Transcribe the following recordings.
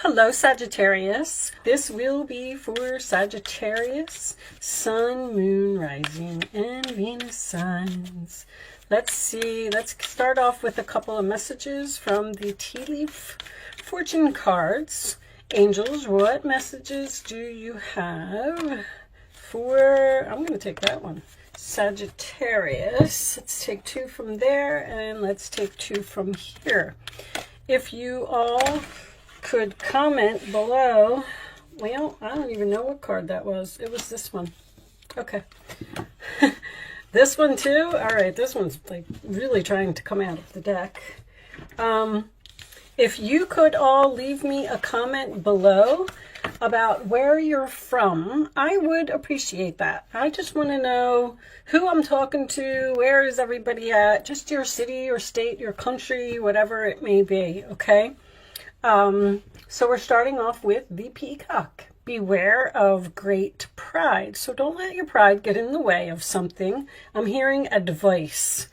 Hello, Sagittarius. This will be for Sagittarius, Sun, Moon, Rising, and Venus signs. Let's see. Let's start off with a couple of messages from the tea leaf fortune cards. Angels, what messages do you have for, I'm going to take that one, Sagittarius. Let's take two from there, and let's take two from here. If you all could comment below. Well, I don't even know what card that was. It was this one. Okay. This one too? All right, this one's like really trying to come out of the deck. If you could all leave me a comment below about where you're from, I would appreciate that. I just want to know who I'm talking to, where is everybody at, just your city or state, your country, whatever it may be, okay? So we're starting off with the peacock. Beware of great pride. So don't let your pride get in the way of something. I'm hearing advice.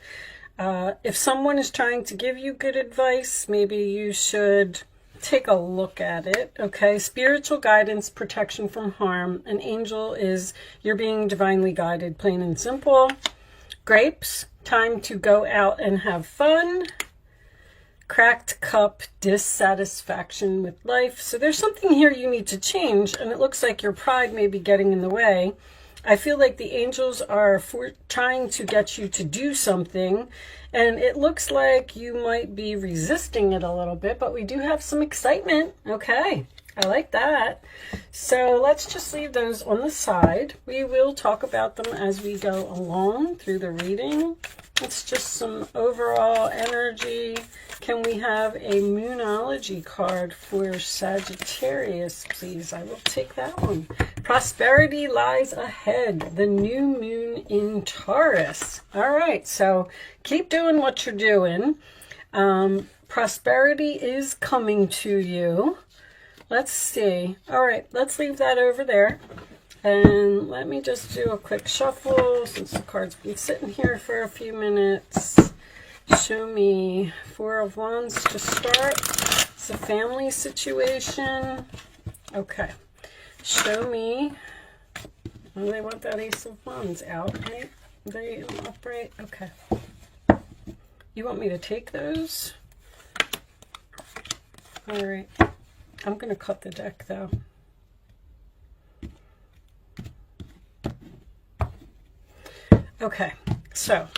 If someone is trying to give you good advice, maybe you should take a look at it, okay? Spiritual guidance, protection from harm. An angel is you're being divinely guided, plain and simple. Grapes, time to go out and have fun. Cracked cup, dissatisfaction with life. So there's something here you need to change, and it looks like your pride may be getting in the way. I feel like the angels are trying to get you to do something, and it looks like you might be resisting it a little bit, but we do have some excitement. Okay, I like that. So let's just leave those on the side. We will talk about them as we go along through the reading. It's just some overall energy. Can we have a Moonology card for Sagittarius, please? I will take that one. Prosperity lies ahead. The new moon in Taurus. All right, so keep doing what you're doing. Prosperity is coming to you. Let's see. All right, let's leave that over there. And let me just do a quick shuffle since the card's been sitting here for a few minutes. Show me Four of Wands to start. It's a family situation. Okay. Show me. Well, they want that Ace of Wands out, right? They upright. Okay. You want me to take those? All right. I'm going to cut the deck, though. Okay, so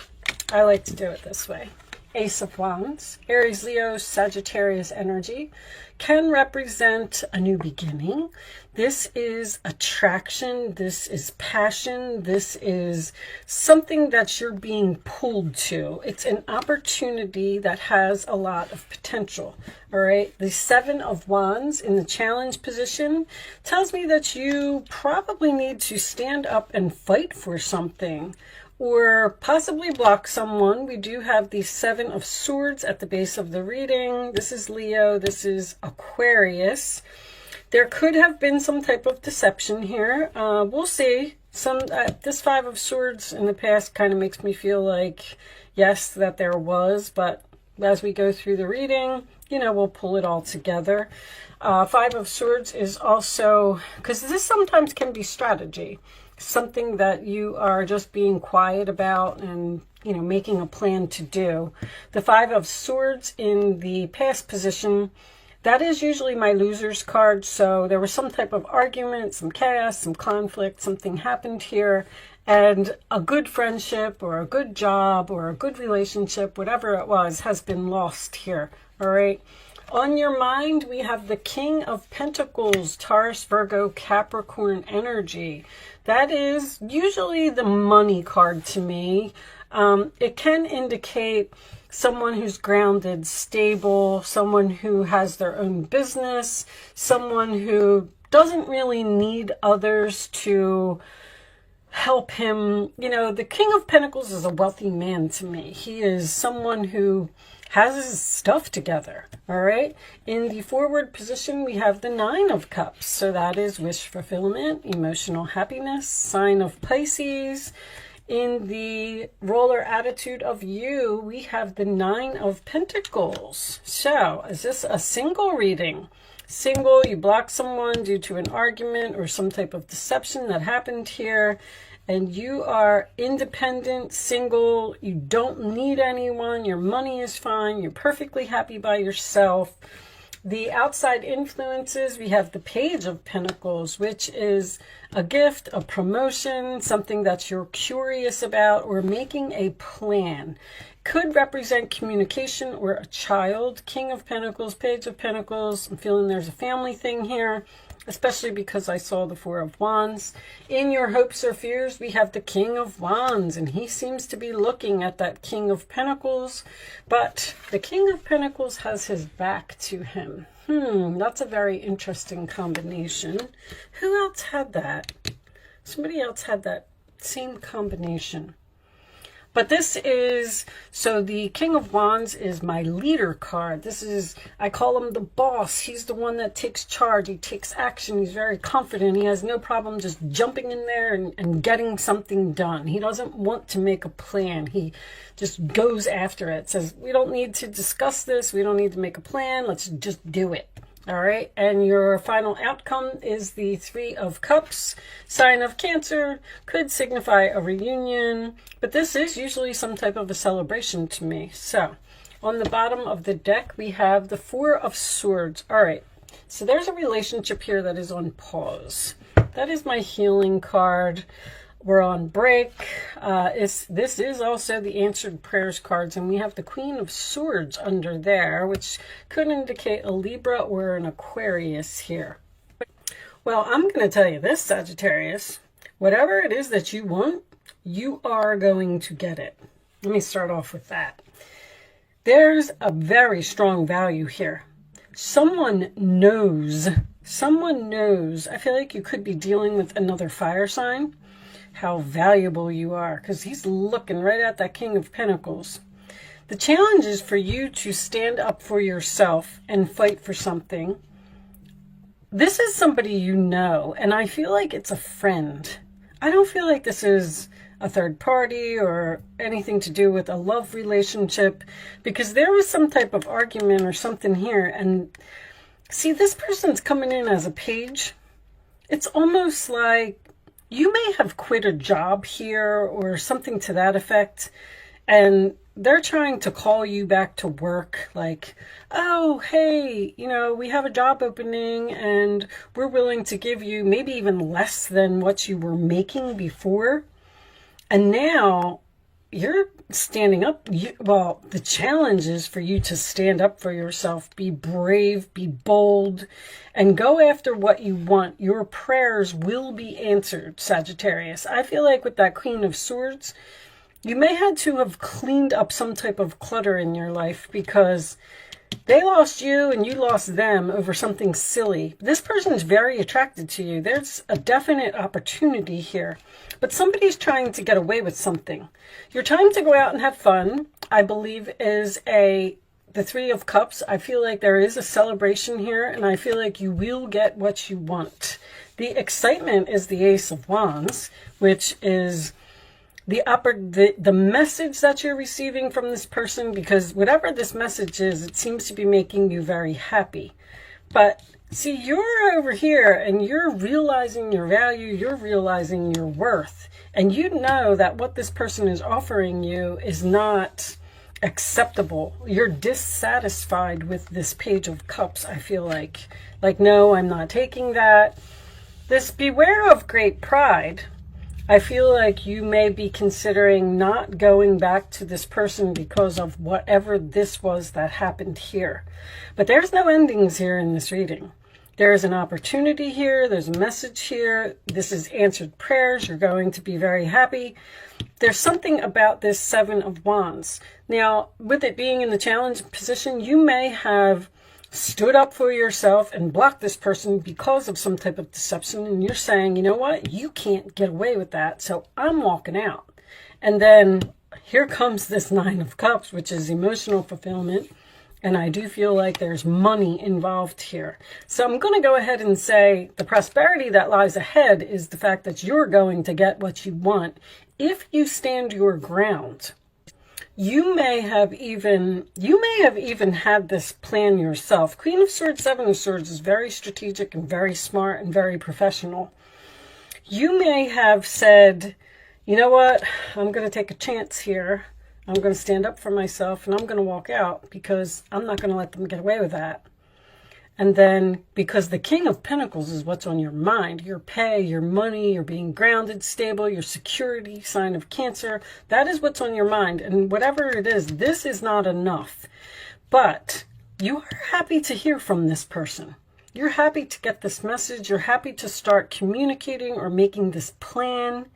I like to do it this way. Ace of Wands, Aries, Leo, Sagittarius energy can represent a new beginning. This is attraction. This is passion. This is something that you're being pulled to. It's an opportunity that has a lot of potential. All right. The Seven of Wands in the challenge position tells me that you probably need to stand up and fight for something, or possibly block someone. We do have the Seven of Swords at the base of the reading. This is Leo. This is Aquarius. There could have been some type of deception here. We'll see. This Five of Swords in the past kind of makes me feel like, yes, that there was, but as we go through the reading, you know, we'll pull it all together. Five of Swords is also, because this sometimes can be strategy, something that you are just being quiet about and, you know, making a plan to do. The Five of Swords in the past position, that is usually my loser's card. So there was some type of argument, some chaos, some conflict, something happened here, and a good friendship or a good job or a good relationship, whatever it was, has been lost here. All right. On your mind, we have the King of Pentacles, Taurus, Virgo, Capricorn energy. That is usually the money card to me. It can indicate someone who's grounded, stable, someone who has their own business, someone who doesn't really need others to help him. You know, the King of Pentacles is a wealthy man to me. He is someone who has his stuff together. All right. In the forward position, we have the Nine of Cups. So that is wish fulfillment, emotional happiness, sign of Pisces. In the roller attitude of you, we have the Nine of Pentacles. So is this a single reading? single, you block someone due to an argument or some type of deception that happened here, and you are independent, single, you don't need anyone, your money is fine, you're perfectly happy by yourself. The outside influences, we have the Page of Pentacles, which is a gift, a promotion, something that you're curious about, or making a plan. Could represent communication or a child. King of Pentacles, Page of Pentacles. I'm feeling there's a family thing here, especially because I saw the Four of Wands. In your hopes or fears, we have the King of Wands, and he seems to be looking at that King of Pentacles, but the King of Pentacles has his back to him. That's a very interesting combination. Who else had that? Somebody else had that same combination. But this is, so the King of Wands is my leader card. This is, I call him the boss. He's the one that takes charge. He takes action. He's very confident. He has no problem just jumping in there and getting something done. He doesn't want to make a plan. He just goes after it. Says, we don't need to discuss this. We don't need to make a plan. Let's just do it. All right, and your final outcome is the Three of Cups, sign of Cancer, could signify a reunion, but this is usually some type of a celebration to me. So, on the bottom of the deck, we have the Four of Swords. All right, so there's a relationship here that is on pause. That is my healing card. We're on break. This is also the answered prayers cards, and we have the Queen of Swords under there, which could indicate a Libra or an Aquarius here. Well, I'm going to tell you this, Sagittarius. Whatever it is that you want, you are going to get it. Let me start off with that. There's a very strong value here. Someone knows. I feel like you could be dealing with another fire sign. How valuable you are, because he's looking right at that King of Pentacles. The challenge is for you to stand up for yourself and fight for something. This is somebody you know, and I feel like it's a friend. I don't feel like this is a third party or anything to do with a love relationship, because there was some type of argument or something here. And see, this person's coming in as a page. It's almost like you may have quit a job here or something to that effect, and they're trying to call you back to work like, oh, hey, you know, we have a job opening and we're willing to give you maybe even less than what you were making before. And now you're standing up. Well, the challenge is for you to stand up for yourself, be brave, be bold, and go after what you want. Your prayers will be answered, Sagittarius. I feel like with that Queen of Swords, you may have to have cleaned up some type of clutter in your life, because they lost you and you lost them over something silly. This person is very attracted to you. There's a definite opportunity here, but somebody's trying to get away with something. Your time to go out and have fun, I believe, is the Three of Cups. I feel like there is a celebration here, and I feel like you will get what you want. The excitement is the Ace of Wands, which is the message that you're receiving from this person, because whatever this message is, it seems to be making you very happy. But see, you're over here and you're realizing your value, you're realizing your worth, and you know that what this person is offering you is not acceptable. You're dissatisfied with this Page of Cups, I feel like no, I'm not taking that. This beware of great pride. I feel like you may be considering not going back to this person because of whatever this was that happened here. But there's no endings here in this reading. There is an opportunity here. There's a message here. This is answered prayers. You're going to be very happy. There's something about this Seven of Wands. Now, with it being in the challenge position, you may have stood up for yourself and blocked this person because of some type of deception, and you're saying, you know what, you can't get away with that, so I'm walking out. And then here comes this Nine of Cups, which is emotional fulfillment, and I do feel like there's money involved here. So I'm going to go ahead and say the prosperity that lies ahead is the fact that you're going to get what you want if you stand your ground. You may have even had this plan yourself. Queen of Swords, Seven of Swords is very strategic and very smart and very professional. You may have said, you know what, I'm going to take a chance here. I'm going to stand up for myself and I'm going to walk out because I'm not going to let them get away with that. And then, because the King of Pentacles is what's on your mind, your pay, your money, your being grounded, stable, your security, sign of Cancer, that is what's on your mind. And whatever it is, this is not enough. But you are happy to hear from this person. You're happy to get this message. You're happy to start communicating or making this plan.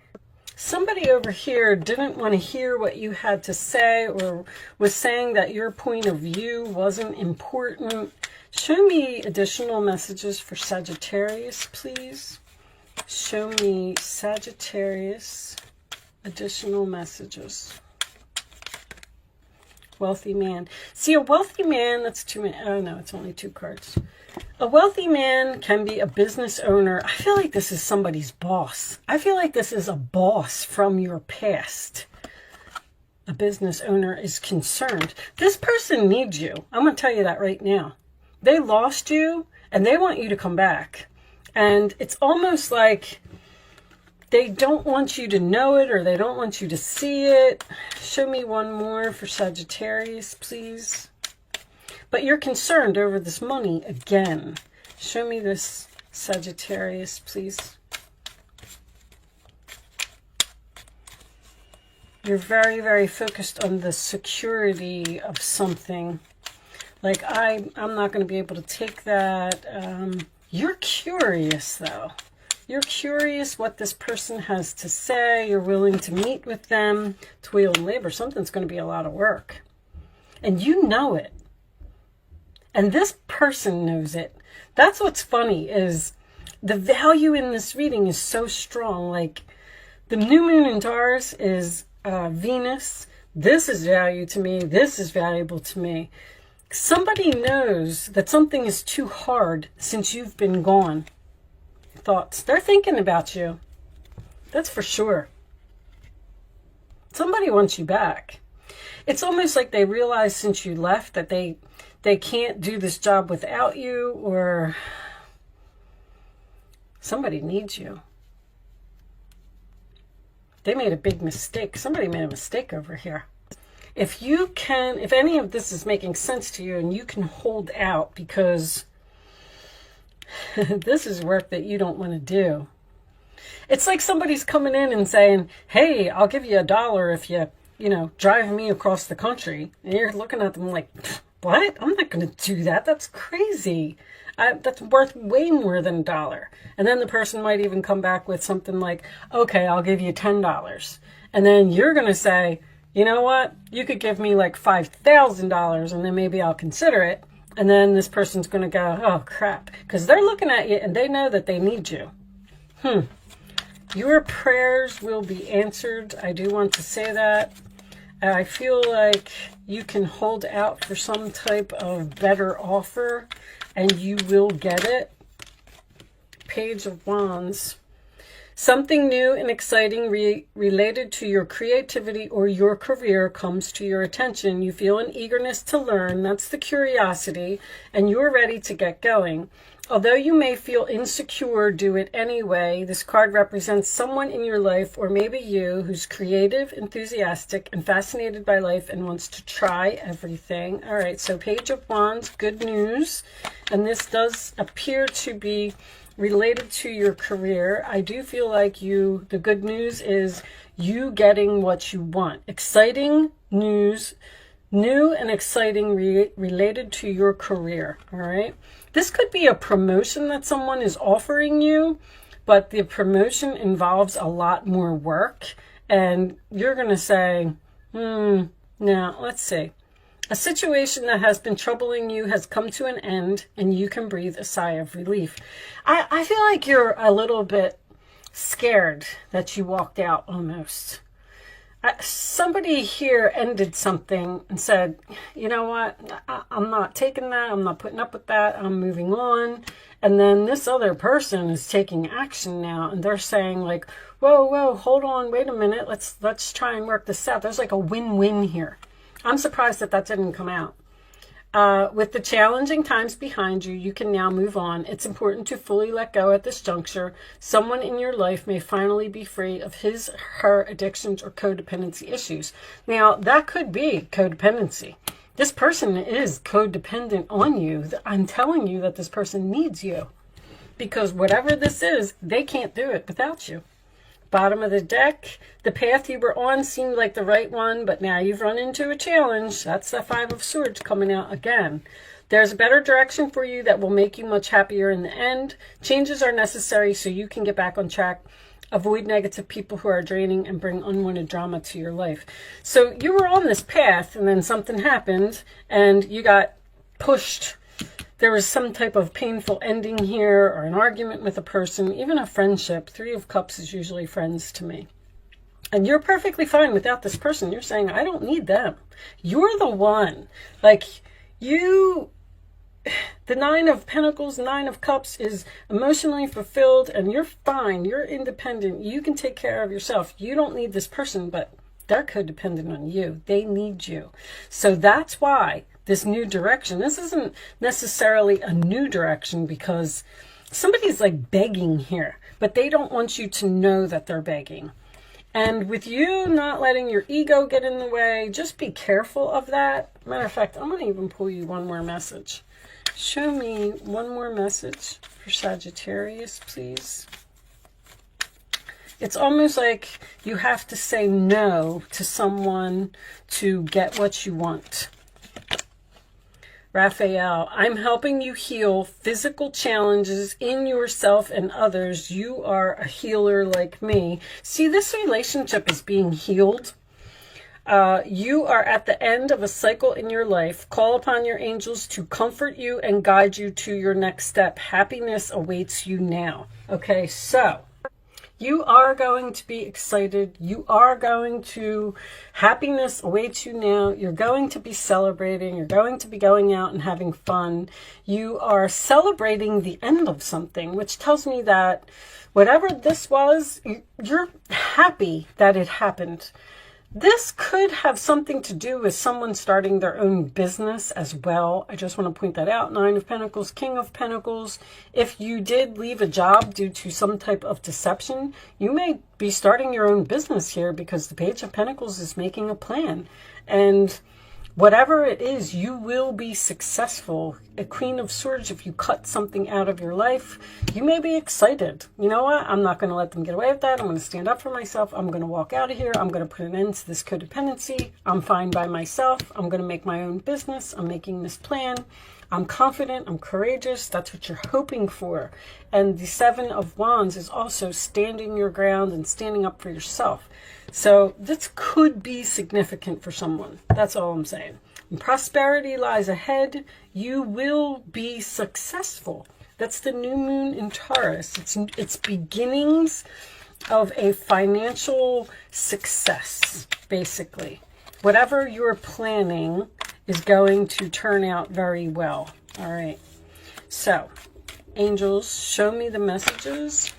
Somebody over here didn't want to hear what you had to say or was saying that your point of view wasn't important. Show me additional messages for Sagittarius, please. Show me Sagittarius additional messages. Wealthy man. See, a wealthy man, that's too many. Oh, no, it's only 2 cards. A wealthy man can be a business owner. I feel like this is somebody's boss. I feel like this is a boss from your past. A business owner is concerned. This person needs you. I'm going to tell you that right now. They lost you and they want you to come back. And it's almost like they don't want you to know it or they don't want you to see it. Show me one more for Sagittarius, please. But you're concerned over this money again. Show me this, Sagittarius, please. You're very, very focused on the security of something. Like, I'm not going to be able to take that. You're curious, though. You're curious what this person has to say. You're willing to meet with them. Toil and labor. Something's going to be a lot of work. And you know it. And this person knows it. That's what's funny, is the value in this reading is so strong. Like, the new moon in Taurus is Venus. This is value to me. This is valuable to me. Somebody knows that something is too hard since you've been gone. Thoughts. They're thinking about you. That's for sure. Somebody wants you back. It's almost like they realize since you left that they can't do this job without you, or somebody needs you. They made a big mistake. Somebody made a mistake over here. If any of this is making sense to you and you can hold out, because this is work that you don't want to do. It's like somebody's coming in and saying, hey, I'll give you $1 if you drive me across the country. And you're looking at them like, what? I'm not going to do that. That's crazy. That's worth way more than $1. And then the person might even come back with something like, okay, I'll give you $10. And then you're going to say, you know what? You could give me like $5,000 and then maybe I'll consider it. And then this person's going to go, oh, crap. Because they're looking at you and they know that they need you. Your prayers will be answered. I do want to say that. I feel like you can hold out for some type of better offer and you will get it. Page of Wands. Something new and exciting related to your creativity or your career comes to your attention. You feel an eagerness to learn. That's the curiosity. And you're ready to get going. Although you may feel insecure, do it anyway. This card represents someone in your life, or maybe you, who's creative, enthusiastic, and fascinated by life and wants to try everything. All right, so Page of Wands, good news. And this does appear to be related to your career. I do feel like the good news is you getting what you want. Exciting news, new and exciting related to your career. All right. This could be a promotion that someone is offering you, but the promotion involves a lot more work. And you're going to say, now let's see. A situation that has been troubling you has come to an end and you can breathe a sigh of relief. I feel like you're a little bit scared that you walked out almost. Somebody here ended something and said, you know what, I'm not taking that. I'm not putting up with that. I'm moving on. And then this other person is taking action now. And they're saying like, whoa, hold on, wait a minute. Let's try and work this out. There's like a win-win here. I'm surprised that that didn't come out. With the challenging times behind you, you can now move on. It's important to fully let go at this juncture. Someone in your life may finally be free of his, her addictions or codependency issues. Now, that could be codependency. This person is codependent on you. I'm telling you that this person needs you. Because whatever this is, they can't do it without you. Bottom of the deck, the path you were on seemed like the right one, but now you've run into a challenge. That's the Five of Swords coming out again. There's a better direction for you that will make you much happier in the end. Changes are necessary so you can get back on track. Avoid negative people who are draining and bring unwanted drama to your life. So you were on this path and then something happened and you got pushed. There was some type of painful ending here or an argument with a person, even a friendship. Three of Cups is usually friends to me. And you're perfectly fine without this person. You're saying, I don't need them. You're the one. Like you, the Nine of Pentacles, Nine of Cups is emotionally fulfilled and you're fine. You're independent. You can take care of yourself. You don't need this person, but they're codependent on you. They need you. So that's why this new direction, this isn't necessarily a new direction because somebody's like begging here, but they don't want you to know that they're begging. And with you not letting your ego get in the way, just be careful of that. Matter of fact, I'm going to even pull you one more message. Show me one more message for Sagittarius, please. It's almost like you have to say no to someone to get what you want. Raphael, I'm helping you heal physical challenges in yourself and others. You are a healer like me. See, this relationship is being healed. You are at the end of a cycle in your life. Call upon your angels to comfort you and guide you to your next step. Happiness awaits you now. Okay, so you are going to be excited. You are going to, happiness awaits you now. You're going to be celebrating. You're going to be going out and having fun. You are celebrating the end of something, which tells me that whatever this was, you're happy that it happened. This could have something to do with someone starting their own business as well. I just want to point that out. Nine of Pentacles, King of Pentacles. If you did leave a job due to some type of deception, you may be starting your own business here because the Page of Pentacles is making a plan. And whatever it is, you will be successful. A Queen of Swords, if you cut something out of your life, you may be excited. You know what? I'm not going to let them get away with that. I'm going to stand up for myself. I'm going to walk out of here. I'm going to put an end to this codependency. I'm fine by myself. I'm going to make my own business. I'm making this plan. I'm confident. I'm courageous. That's what you're hoping for. And the Seven of Wands is also standing your ground and standing up for yourself. So this could be significant for someone. That's all I'm saying. And prosperity lies ahead. You will be successful. That's the new moon in Taurus. It's beginnings of a financial success, basically. Whatever you're planning is going to turn out very well. All right. So, angels, show me the messages.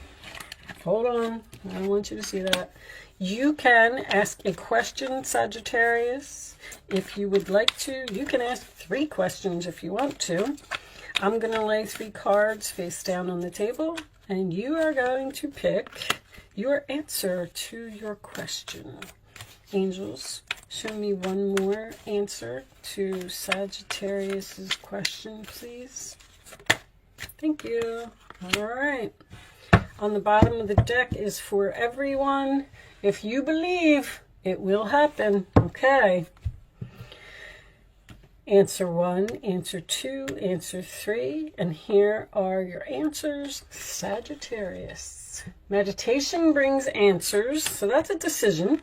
Hold on. I don't want you to see that. You can ask a question, Sagittarius, if you would like to. You can ask 3 questions if you want to. I'm going to lay 3 cards face down on the table, and you are going to pick your answer to your question. Angels, show me one more answer to Sagittarius's question, please. Thank you. All right. On the bottom of the deck is for everyone. If you believe, it will happen. Okay. Answer 1, answer 2, answer 3. And here are your answers, Sagittarius. Meditation brings answers. So that's a decision.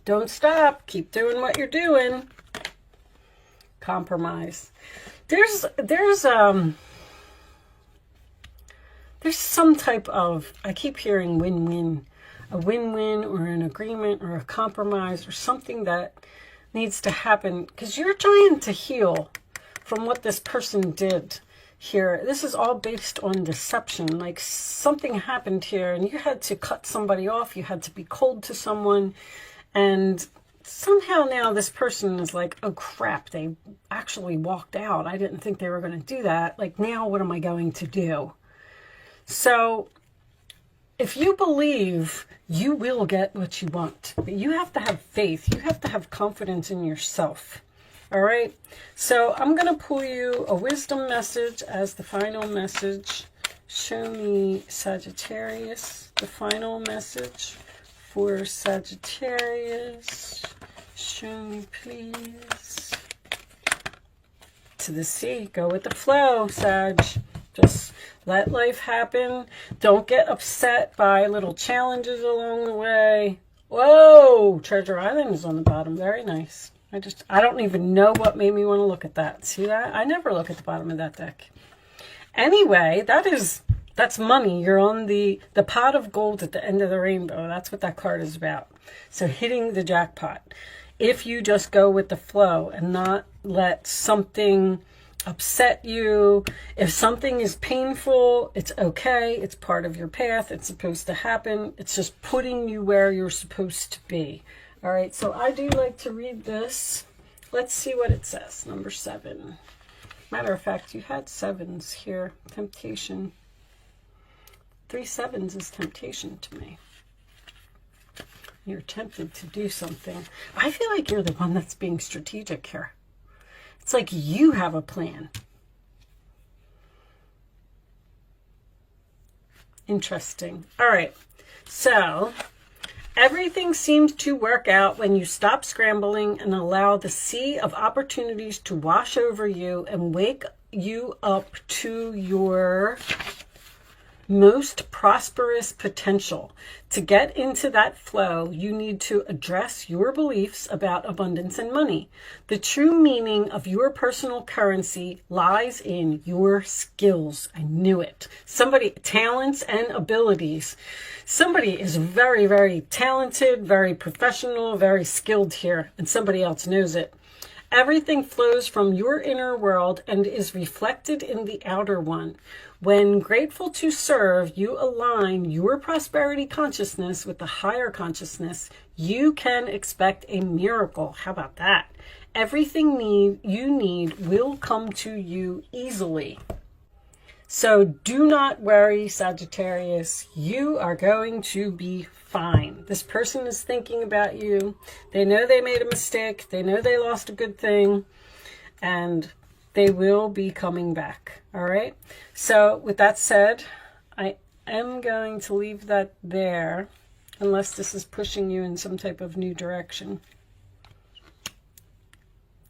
Don't stop. Keep doing what you're doing. Compromise. There's some type of, I keep hearing win-win. A win-win or an agreement or a compromise or something that needs to happen because you're trying to heal from what this person did here. This is all based on deception. Like something happened here and you had to cut somebody off. You had to be cold to someone and somehow now this person is like, oh crap, they actually walked out. I didn't think they were going to do that. Like, now what am I going to do? So if you believe, you will get what you want. But you have to have faith. You have to have confidence in yourself. All right? So I'm going to pull you a wisdom message as the final message. Show me, Sagittarius, the final message for Sagittarius. Show me, please. To the sea. Go with the flow, Sag. Just let life happen. Don't get upset by little challenges along the way. Whoa! Treasure Island is on the bottom. Very nice. I don't even know what made me want to look at that. See that? I never look at the bottom of that deck. Anyway, that's money. You're on the pot of gold at the end of the rainbow. That's what that card is about. So hitting the jackpot. If you just go with the flow and not let something upset you. If something is painful, it's okay. It's part of your path. It's supposed to happen. It's just putting you where you're supposed to be. All right, so I do like to read this. Let's see what it says. Number 7. Matter of fact, you had 7s here. Temptation. 3 7s is temptation to me. You're tempted to do something. I feel like you're the one that's being strategic here. It's like you have a plan. Interesting. All right, so everything seems to work out when you stop scrambling and allow the sea of opportunities to wash over you and wake you up to your most prosperous potential. To get into that flow, you need to address your beliefs about abundance and money. The true meaning of your personal currency lies in your skills. I knew it. Talents and abilities. Somebody is very, very talented, very professional, very skilled here, and somebody else knows it. Everything flows from your inner world and is reflected in the outer one. When grateful to serve, you align your prosperity consciousness with the higher consciousness. You can expect a miracle. How about that? Everything you need will come to you easily. So do not worry, Sagittarius. You are going to be fine. This person is thinking about you. They know they made a mistake. They know they lost a good thing. And they will be coming back. All right? So with that said, I am going to leave that there. Unless this is pushing you in some type of new direction.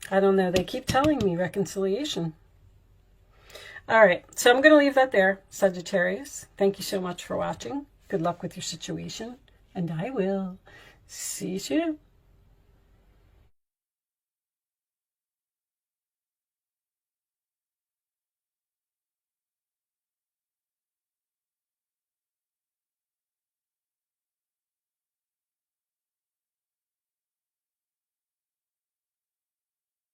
I don't know. They keep telling me reconciliation. All right, so I'm going to leave that there, Sagittarius. Thank you so much for watching. Good luck with your situation, and I will see you soon.